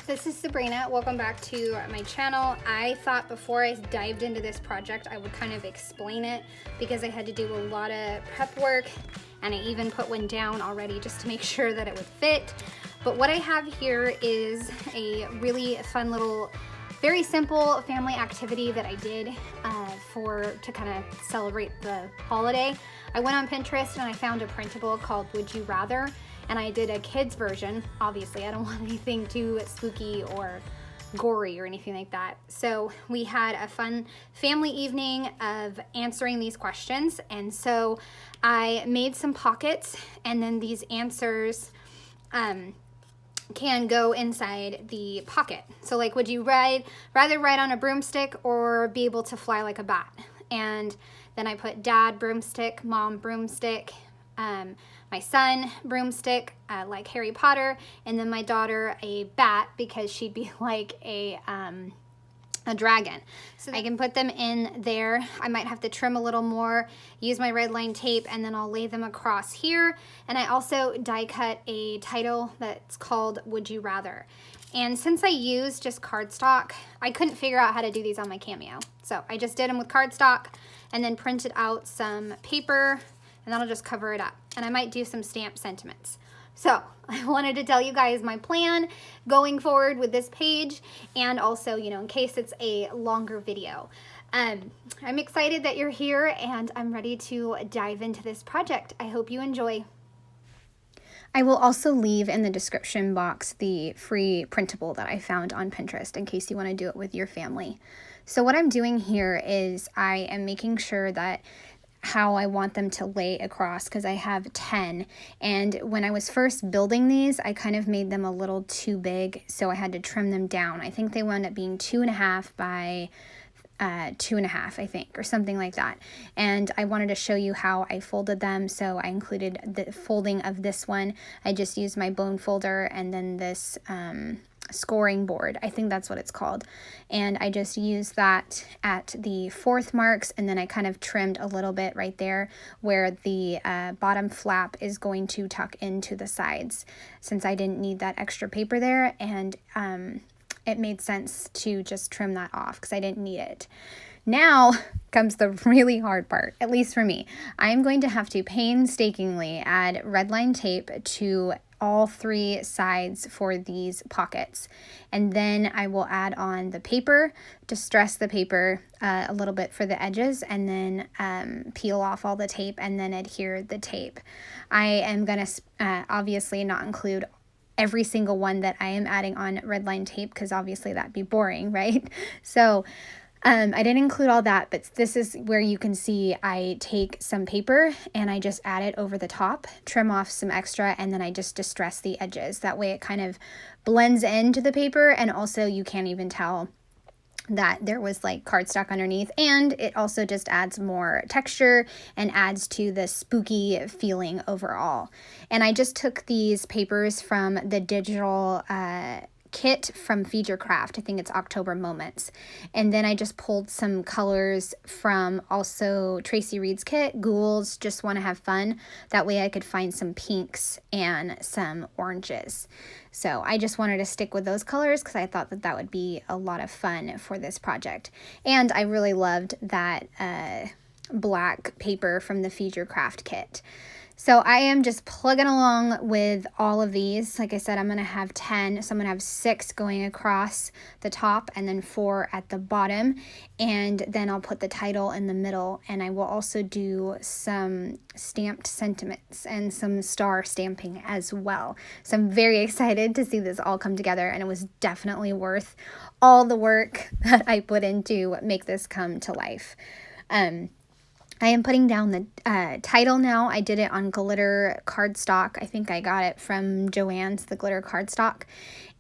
This is Sabrina. Welcome back to my channel. I thought before I dived into this project I would kind of explain it because I had to do a lot of prep work, and I even put one down already just to make sure that it would fit. But what I have here is a really fun little, very simple family activity that I did to kind of celebrate the holiday. I went on Pinterest and I found a printable called Would You Rather, and I did a kids version. Obviously, I don't want anything too spooky or gory or anything like that. So we had a fun family evening of answering these questions, and so I made some pockets, and then these answers can go inside the pocket. So like, would you rather ride on a broomstick or be able to fly like a bat? And then I put dad broomstick, mom broomstick, my son broomstick, like Harry Potter, and then my daughter a bat because she'd be like a dragon. So I can put them in there. I might have to trim a little more, use my red line tape, and then I'll lay them across here. And I also die cut a title that's called Would You Rather. And since I used just cardstock, I couldn't figure out how to do these on my Cameo. So I just did them with cardstock and then printed out some paper, and that'll just cover it up. And I might do some stamp sentiments. So I wanted to tell you guys my plan going forward with this page, and also, you know, in case it's a longer video. I'm excited that you're here, and I'm ready to dive into this project. I hope you enjoy. I will also leave in the description box the free printable that I found on Pinterest in case you want to do it with your family. So what I'm doing here is I am making sure that how I want them to lay across, because I have 10, and when I was first building these I kind of made them a little too big, so I had to trim them down. I think they wound up being 2.5 by 2.5, I think, or something like that. And I wanted to show you how I folded them, so I included the folding of this one. I just used my bone folder and then this scoring board, I think that's what it's called, and I just used that at the 4th marks, and then I kind of trimmed a little bit right there where the bottom flap is going to tuck into the sides, since I didn't need that extra paper there, and it made sense to just trim that off because I didn't need it. Now comes the really hard part, at least for me. I'm going to have to painstakingly add red line tape to all 3 sides for these pockets, and then I will add on the paper, distress the paper a little bit for the edges, and then peel off all the tape and then adhere the tape. I am going to obviously not include every single one that I am adding on red line tape because obviously that'd be boring, right? So I didn't include all that, but this is where you can see I take some paper and I just add it over the top, trim off some extra, and then I just distress the edges. That way it kind of blends into the paper, and also you can't even tell that there was like cardstock underneath, and it also just adds more texture and adds to the spooky feeling overall. And I just took these papers from the digital kit from Feed Your Craft. I think it's October Moments. And then I just pulled some colors from also Traci Reed's kit, Ghouls, Just Want to Have Fun. That way I could find some pinks and some oranges. So I just wanted to stick with those colors because I thought that that would be a lot of fun for this project. And I really loved that black paper from the Feed Your Craft kit. So I am just plugging along with all of these. Like I said, I'm going to have 10, so I'm going to have 6 going across the top and then 4 at the bottom, and then I'll put the title in the middle, and I will also do some stamped sentiments and some star stamping as well. So I'm very excited to see this all come together, and it was definitely worth all the work that I put into make this come to life. I am putting down the title now. I did it on glitter cardstock. I think I got it from Joann's, the glitter cardstock.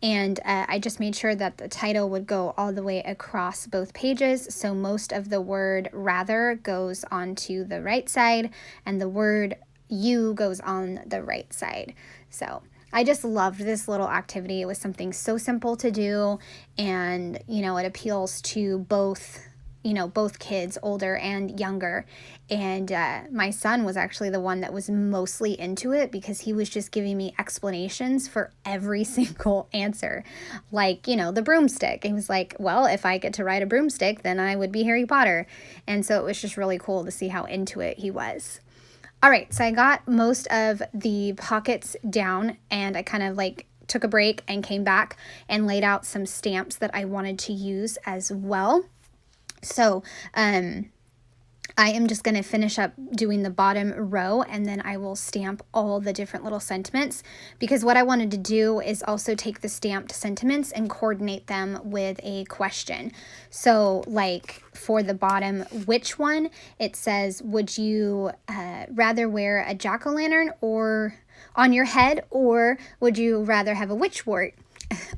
And I just made sure that the title would go all the way across both pages. So most of the word rather goes onto the right side, and the word you goes on the right side. So I just loved this little activity. It was something so simple to do, and, you know, it appeals to both, you know, both kids, older and younger. And my son was actually the one that was mostly into it because he was just giving me explanations for every single answer. Like, you know, the broomstick. He was like, well, if I get to ride a broomstick, then I would be Harry Potter. And so it was just really cool to see how into it he was. All right, so I got most of the pockets down, and I kind of like took a break and came back and laid out some stamps that I wanted to use as well. So I am just going to finish up doing the bottom row, and then I will stamp all the different little sentiments, because what I wanted to do is also take the stamped sentiments and coordinate them with a question. So like for the bottom, which one, it says, would you rather wear a jack-o'-lantern or on your head, or would you rather have a witch wart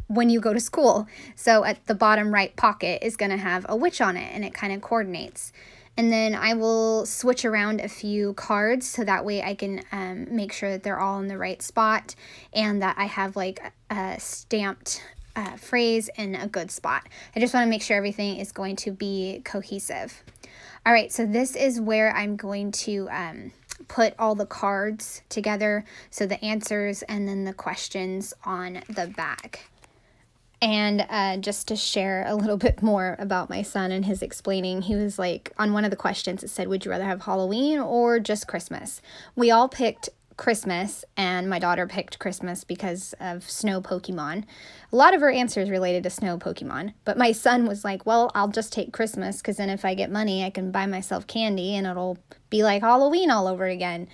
when you go to school? So at the bottom right pocket is going to have a witch on it, and it kind of coordinates. And then I will switch around a few cards so that way I can make sure that they're all in the right spot and that I have like a stamped phrase in a good spot. I just want to make sure everything is going to be cohesive. All right, so this is where I'm going to put all the cards together, so the answers and then the questions on the back. And just to share a little bit more about my son and his explaining, he was like, on one of the questions, it said, would you rather have Halloween or just Christmas? We all picked Christmas, and my daughter picked Christmas because of snow Pokemon. A lot of her answers related to snow Pokemon, but my son was like, well, I'll just take Christmas, because then if I get money, I can buy myself candy, and it'll be like Halloween all over again.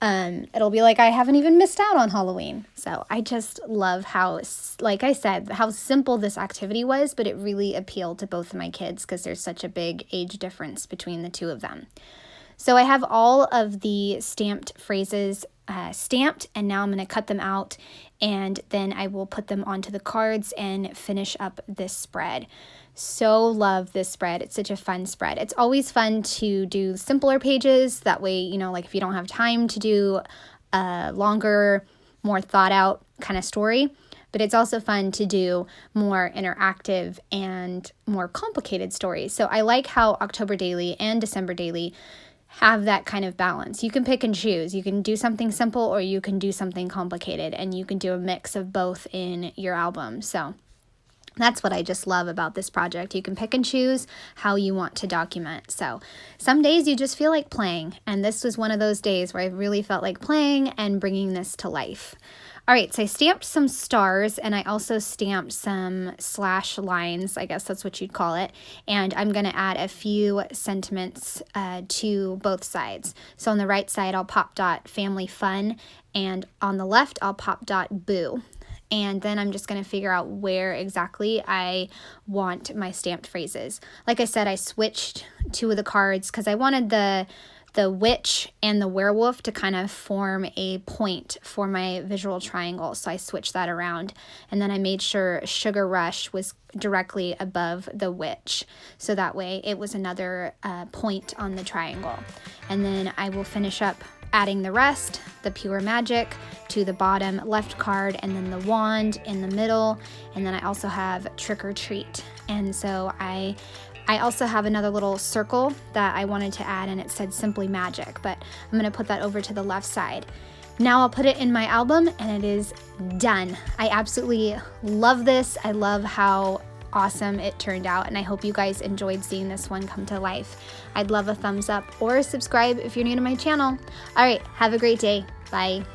It'll be like I haven't even missed out on Halloween. So I just love how, like I said, how simple this activity was, but it really appealed to both of my kids because there's such a big age difference between the two of them. So I have all of the stamped phrases stamped, and now I'm going to cut them out, and then I will put them onto the cards and finish up this spread. So love this spread. It's such a fun spread. It's always fun to do simpler pages. That way, you know, like if you don't have time to do a longer, more thought out kind of story, but it's also fun to do more interactive and more complicated stories. So I like how October Daily and December Daily have that kind of balance. You can pick and choose. You can do something simple or you can do something complicated, and you can do a mix of both in your album. So that's what I just love about this project. You can pick and choose how you want to document. So some days you just feel like playing, and this was one of those days where I really felt like playing and bringing this to life. All right, so I stamped some stars, and I also stamped some slash lines, I guess that's what you'd call it, and I'm going to add a few sentiments to both sides. So on the right side, I'll pop dot family fun, and on the left, I'll pop dot boo. And then I'm just going to figure out where exactly I want my stamped phrases. Like I said, I switched two of the cards because I wanted the witch and the werewolf to kind of form a point for my visual triangle. So I switched that around. And then I made sure Sugar Rush was directly above the witch. So that way it was another point on the triangle. And then I will finish up adding the rest, the pure magic, to the bottom left card, and then the wand in the middle. And then I also have trick or treat. And so I also have another little circle that I wanted to add, and it said simply magic, but I'm going to put that over to the left side. Now I'll put it in my album, and it is done. I absolutely love this. I love how awesome it turned out, and I hope you guys enjoyed seeing this one come to life. I'd love a thumbs up or subscribe if you're new to my channel. All right, have a great day. Bye.